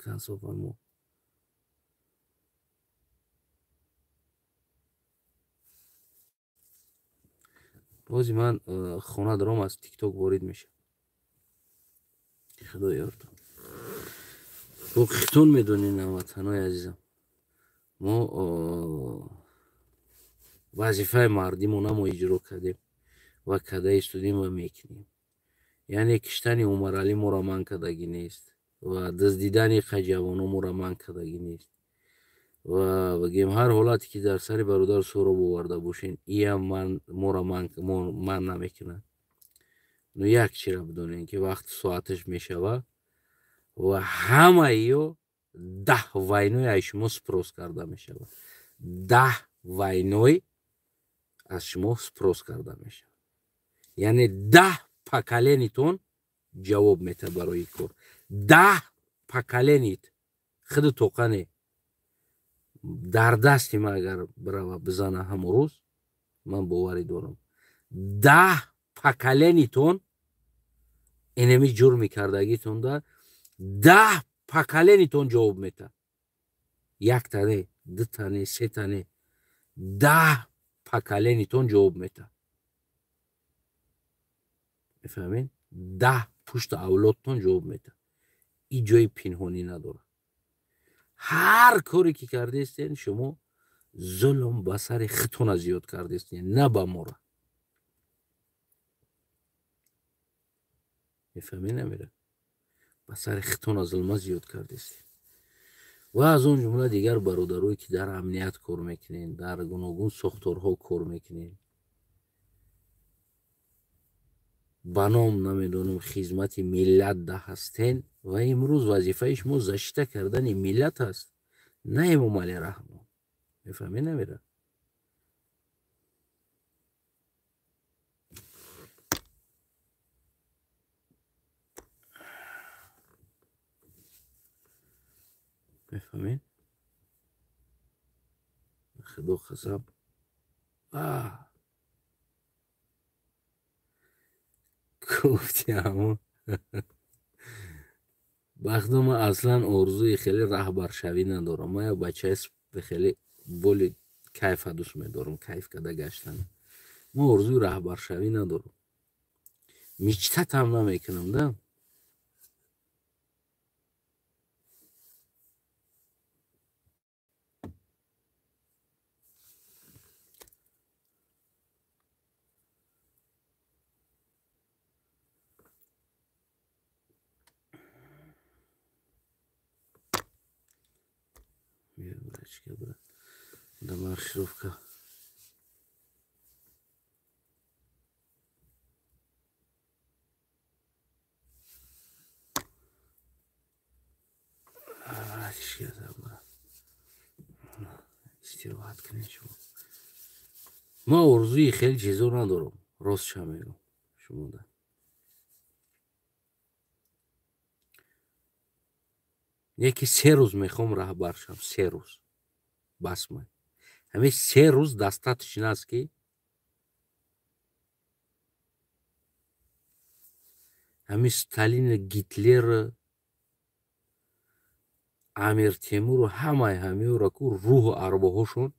кансофамо бози ман хона даром аз тикток ворид мешам. худо ёрдо. бо хитон медонед ҳамватанои азизам, мо вазифаи мардимона мо иҷро кардем ва када истудем ва мекунем. яъне киштани Умаралӣ моро манъ кардагӣ нест ва дуздидани қаҷавоно моро манъ кардагӣ нест ва бигем ҳар ҳолате ки дар сари бародар сӯроб оварда бошен иам моро манъ намекунад. ну як чира бидонем ки вақти соаташ мешава ва ҳамаиё 10 вайной аз шумо спрос карда мешавад. 10 вайной аз шумо спрос карда мешавад. яъне 10 поколенитон ҷавоб мета барои кор. 10 поколенит худи тоқане дар дасти ман агар бирава бизана ҳамон рӯз, ман боварӣ дорам 10 поколенитон инами ҷурми кардагитонда 10 поколенитон ҷавоб мета. як тане, ду тане, се тане, 10 поколенитон ҷавоб мета. мефаҳмед? 10 пушти авлодтон ҷавоб мета. ин ҷои пинҳонӣ надорад. ҳар коре ки кардестен шумо зулм ба сари худтона зиёд кардестен, на ба мора. мефаҳмед намера? ба сари худтона зулма зиёд кардестен. ва аз он ҷумла дигар бародарое ки дар амният кор мекунед, дар гуногун сохторҳо кор мекунед, ба ном намедонам хизмати миллат да ҳастен ва имрӯз вазифаи шумо защита кардани миллат аст, на Эмомали Раҳмон. мефаҳмед намера? мефаҳмед? худо қасам гуфти ҳамон бахто ман аслан орзуи хеле раҳбаршавӣ надорам. ман як бачаи хеле боли кайфа дӯст медорам, кайф карда гаштан. ман орзуи раҳбаршавӣ надорам, мечтатам намекунам да. Да маршировка. истироҳат кунед шумо. ман орзуи хеле чизо надорам, ростша мегӯям шумода. яке 3 рӯз мехоҳам раҳбар шам, 3 рӯз бас ман. ҳамин 3 рӯз дастаточно аст ки ҳамин Сталин, Гитлер, Амир Темуру ҳамаи ҳамиёро ку рӯҳу арвоҳошон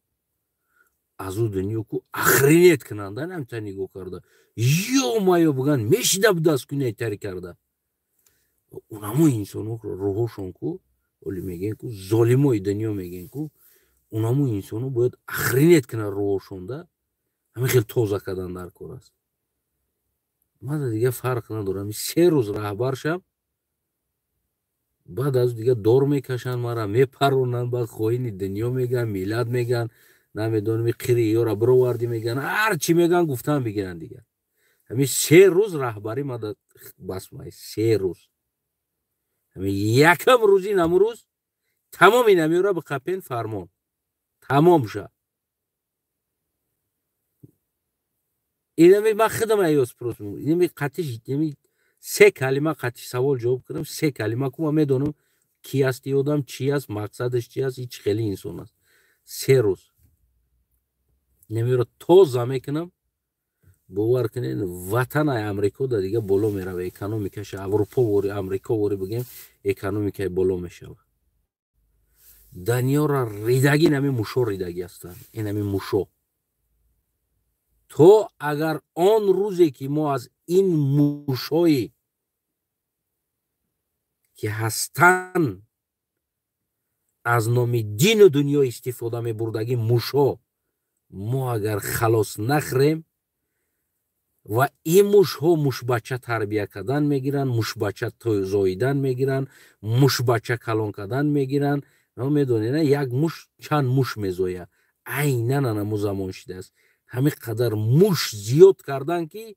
аз ӯ дунё ку ахринет кунанда, намта нигоҳ карда ёмаё биган мешида будаст ку нетари карда. унамо инсоно рӯҳошон ку оли мегӯянд ку золимои дунё мегӯянд ку унамо инсоно бояд ахринет кунад рӯҳошонда. ҳамин хеле тоза кардан дар кор аст. ман дига фарқ надорам. 3 рӯз раҳбар шам, баъд аз дига дор мекашанд, мара мепаронанд, баъд хоини дунё мегӯянд, миллат мегӯянд, намедонам қири ёра бировардӣ мегӯянд, ҳар чӣ мегӯянд гуфтан бигиранд дига. ҳамин 3 рӯз раҳбарӣ мада бас май 3 рӯз. ҳамин якам рӯзи намрӯз тамоми намиёра биқапен фармон. тамом ша. инами ман худам аё спрос мекунам. инами қатиш, инами 3 калима қатиш савол ҷавоб кардам. 3 калима ку ман медонам ки асти одам, чӣ аст, мақсадаш чӣ аст, чӣ хели инсон аст. 3 рӯз намиёра тоза мекунам. бовар кунед ватанаи амрико да дига боло мерава, экономикаш аврупо вори амрико вори бигем экономикаи боло мешава. дунёра ридаги нами мушо ридаги ҳастанд. инами мушо то агар он рӯзе ки мо аз ин мушҳои ки ҳастанд аз номи дину дунё истифода мебурдаги мушҳо мо агар халос нахӯрем ва ин мушҳо мушбача тарбия кардан мегиранд, мушбача зоидан мегиранд, мушбача калон кардан мегиранд. мо медонед як муш чанд муш мезоя. айнан анамо замон шидааст. ҳамин қадар муш зиёд кардан ки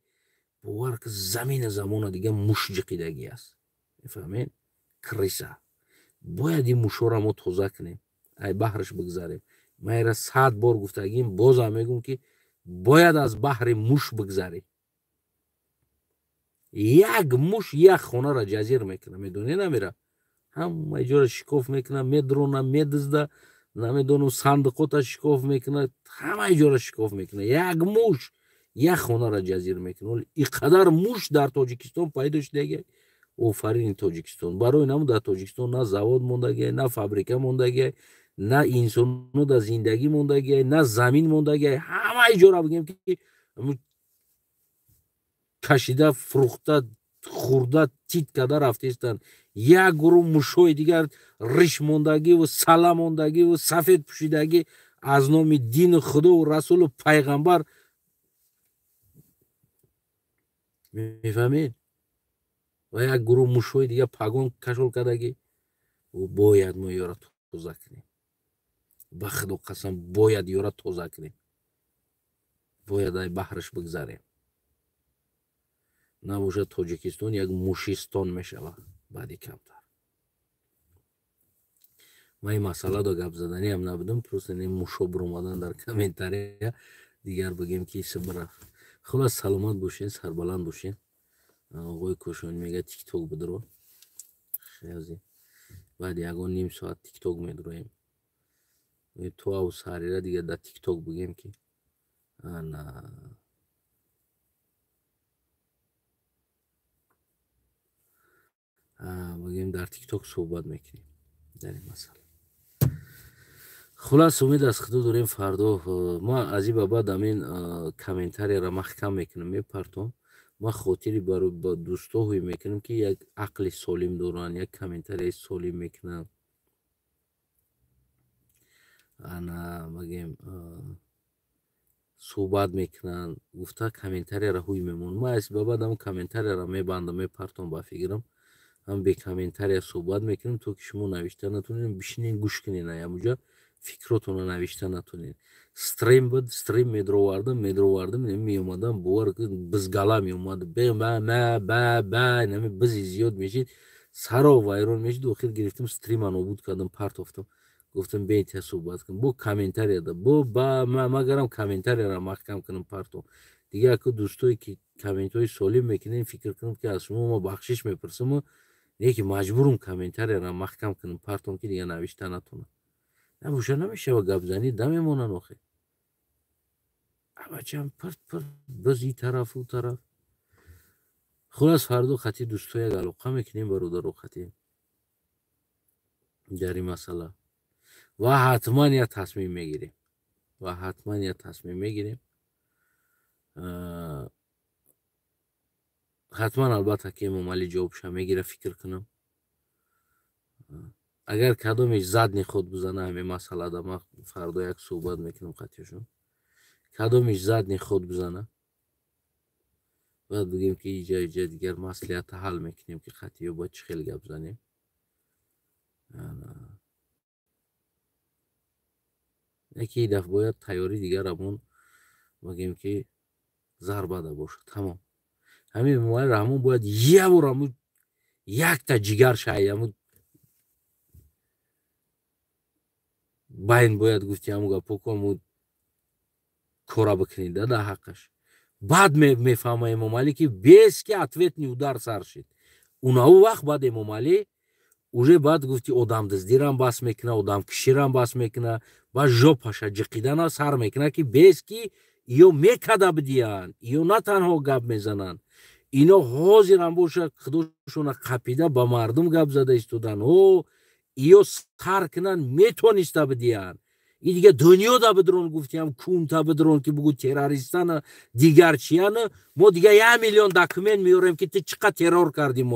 باور که زمین زمان دیگه موش جقیدگی است. میفهمین؟ کریسا باید این موشو را ما توزه کنیم، ای بحرش بگذاریم. ما ایره 100 بار گفتگیم، باز هم میگم که باید از بحر موش بگذاریم. یک موش یک خانه را جزیر میکنه، میدونی نمیره، همه جا را شکاف میکنه، میدرونه، میدزده، نمیدونم صندوقات شکاف میکنه، همه جا را شکاف میکنه. یک موش یک خانه را جزیر میکنه. ولی اینقدر موش در تاجیکستان پیدا شده، آفرین تاجیکستان. برای نمو در تاجیکستان نه زواد موندگی، نه فابریکه موندگی، نه انسانو در زندگی موندگی، نه زمین موندگی. همه جا را بگیم که کشیده، فروخته، خورده، تیت کده رفتیستند. یک گروه موشای دیگر ریش موندگی و سله موندگی و سفید پوشیدگی از نام دین خدا و رسول و پیغمبر. میفهمید؟ و یک گروه موشای دیگر پگان کشول کدگی. و باید ما یارا توزه کنیم، به خدا قسم باید یارا توزه کنیم، باید ای بحرش بگذاریم. نباشه تاجیکستان یک موشستان میشود بعدی کمتر. من این مسئله دا گپ زدنی هم نبودم، پروست این موشا برامدن در کامنتاری دیگر بگیم که ایسا برفت. خلاص سلامت باشین، سربلند باشین. آقای کوشان میگه تیک توک بدرو، خیلی بعد یکان نیم ساعت تیک توک میدرویم. تو او سریره دیگه در تیک توک بگیم که انا بگیم در تیک توک صحبت میکنیم در این مسئله. خلاص امید از خدا داریم فردا ما از این بعد همین کامنتاری را محکم میکنم میپرتم. ما خاطری برای با دوستا هوی میکنم که یک عقل سالم دارن، یک کامنتاری سالم میکنن، انا بگیم صحبت میکنن، گفته کامنتاری را هوی میمون. ما از بعد هم کامنتاری را میبندم میپرتم با فکرم، هم به کامنتاری صحبت میکنیم تو که شما نوشته نتونین بشینین گوش کنین، اونجا فکراتون رو نوشته نتونین. استریم بود، استریم میدروواردم می اومدم باور کن بزگلا می اومد با نمی بزی زیاد میشید، سر و وایرون میشید. و آخر گرفتم استریم نابود کردم، پرت افتم. گفتم بیت صحبت کنم با کامنتاری ده با ما گرم کامنتاری را محکم کنم پرتم دیگه. که دوستایی که کامنت های سالم میکنین فکر کنم که از شما ما بخشش میپرسم، یکی مجبورم کامنتاری را محکم کنم پرتم که دیگه نوشته نتونم. نبوشه نمیشه و گپ زنی دممونن آخه. اما چم پرت بز این طرف و طرف. خلاص فردا خطی دوستای علاقه میکنیم برادر و خطی در این مسئله و حتما یه تصمیم میگیریم حتما. البته که ممالی جوابش میگیره فکر کنم. اگر کدومش زدنی خود بزنه همین مسئله دا ما فردا یک صحبت میکنم خطیشون. کدومش زدنی خود بزنه بعد بگیم که ایجا دیگر مسئولیت حل میکنیم که خطی و باید چه خیلی گپ زنیم. یکی دفعه باید تیاری دیگر همون بگیم که ضربه دا باشه تمام. همین موبایل همون باید یه بار همون یک تا جگر شایی همون باین باید گفتی همون گپا که همون کورا بکنید در حقش. بعد میفهمه امام علی که بیس که ответный удар سر شد. اون وقت بعد امام علی уже بعد گفتی آدم دزدی را بس میکنه، آدم کشی را بس میکنه و ژوپش جقیدن سر میکنه که بیس که ایو میکده بدیان، ایو نه تنها گپ میزنن، اینا حاضر هم باشه خودشون قپیده با مردم گپ زده استودن او ایو سر کنن میتونسته بدیان. این دیگه دنیا دا بدرون گفتی هم کون تا بدرون که بگو تروریستان دیگر چیان. ما دیگه 1 میلیون دکمنت میاریم که تو چقدر ترور کردیم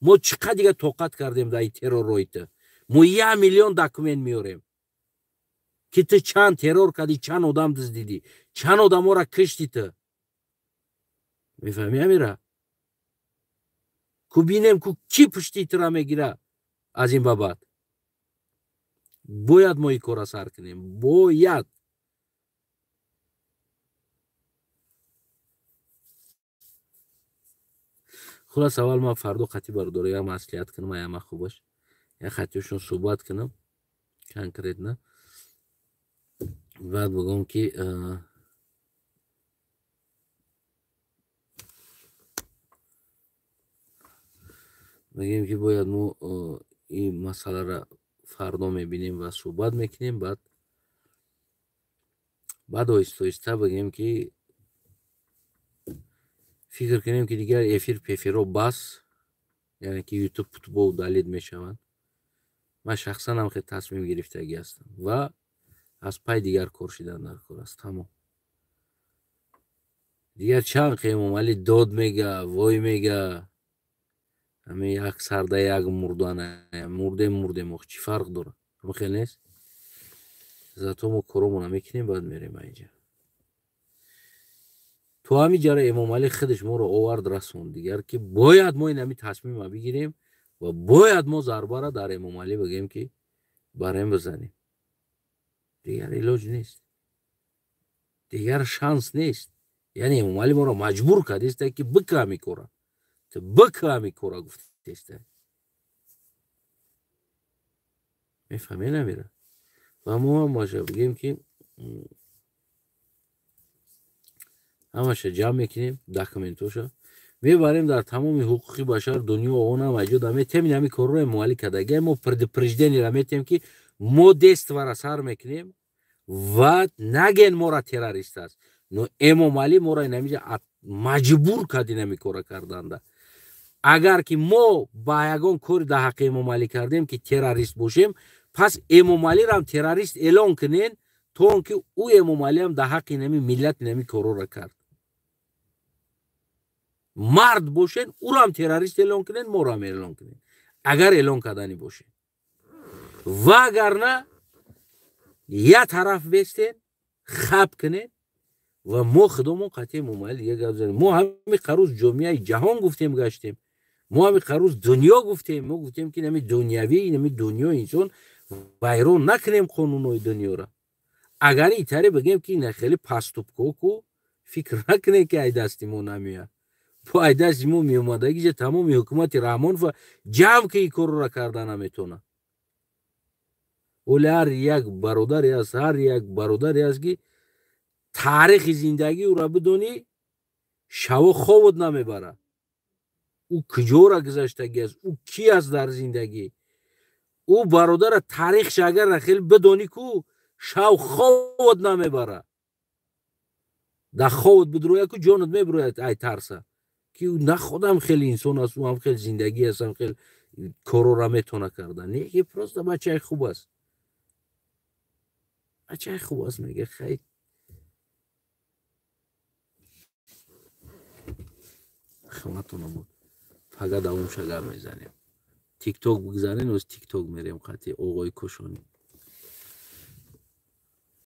ما چقدر دیگه توقت کردیم در این ترور رویت. ما 1 میلیون دکمنت میاریم که تو چند ترور کردی، چند آدم دزدیدی، چند آدم را کشتی تو. میفهمی امیره؟ که بینیم که کی پشتی تو را میگیره. از این بابت باید ما این کار سر کنیم، باید. خلاص اول ما فردا قطعی برداره یا مسئولیت کنم یا ما خوبش یا خطیشون صحبت کنم کنکریت نه بعد بگم که بگیم که باید ما این مسئله را فردا میبینیم و صحبت میکنیم بعد آیسته آیسته بگیم که فکر کنیم که دیگر افیر پفیرو بس یعنی که یوتیوب با دالید میشوند من شخصا هم خیلی تصمیم گرفتگی هستم و از پای دیگر کار شدن در کار است تمام دیگر چند قیمم ولی داد میگه وای میگه همه یک سرده یک مردانه مرده مخ چی فرق داره همه خیلی نیست زیادتا ما کارمون میکنیم بعد میریم اینجا تو همین جاره امام علی خودش ما رو آورد رسون دیگر که باید ما این همین تصمیم بگیریم و باید ما ضربه را در امام علی بگیم که برایم بزنیم دیگر علاج نیست دیگر شانس نیست یعنی امام علی ما رو مجبور کرده که بکه همی کاره تو بکه همی کاره گفته است میفهمی نمیره و ما هم باشه بگیم که همشه جمع میکنیم داکومنتوشو میبریم در تمام حقوقی بشر دنیا و اون هم وجود همه تیمی همی کار رو اموالی کدگه ما پرزیدنی را میتیم که ما دست ورا سر میکنیم و نگین ما را تروریست است نو امام علی ما را نمیجه مجبور کردی نمی کار کردند اگر که ما با یگان کار در حق امام علی کردیم که تروریست باشیم پس امام علی را هم تروریست اعلان کنین تا که او امام علی هم در حق نمی ملت نمی کار را کرد مرد باشین او را هم تروریست اعلان کنین ما را هم اعلان کنین اگر اعلان کردنی باشین و اگر نه یه طرف بستین خب کنین و ما خودمون قطعی ممال دیگه گفت ما همین قروز جامعه جهان گفتیم گشتیم ما همین قروز دنیا گفتیم ما گفتیم که نمی دنیاوی نمی دنیا انسان ویران نکنیم قانونهای دنیا را اگر این طری بگیم که نه خیلی پستوب کوکو فکر نکنه که ای دستی ما نمیاد با ای دستی ما میومده که تمام حکومت رحمان و جمع که این کار را کردن نمیتونه ولی هر یک برادری است هر یک برادری است که تاریخ زندگی او را بدونی شو خوابت نمیبره او کجا را گذشتگی است او کی است در زندگی او برادر تاریخش اگر خیلی بدونی کو شو خوابت نمیبره در خوابت بدرویه که جانت میبروید ای ترسه که نه خودم خیلی انسان است و هم خیلی زندگی است هم خیلی کارو را میتونه کردن نه که پروست بچه خوب است بچه خوب است میگه خیلی خمتون بود فقط دوام شگر میزنیم تیک توک بگذارین از تیک توک میریم قطعی آقای کشانی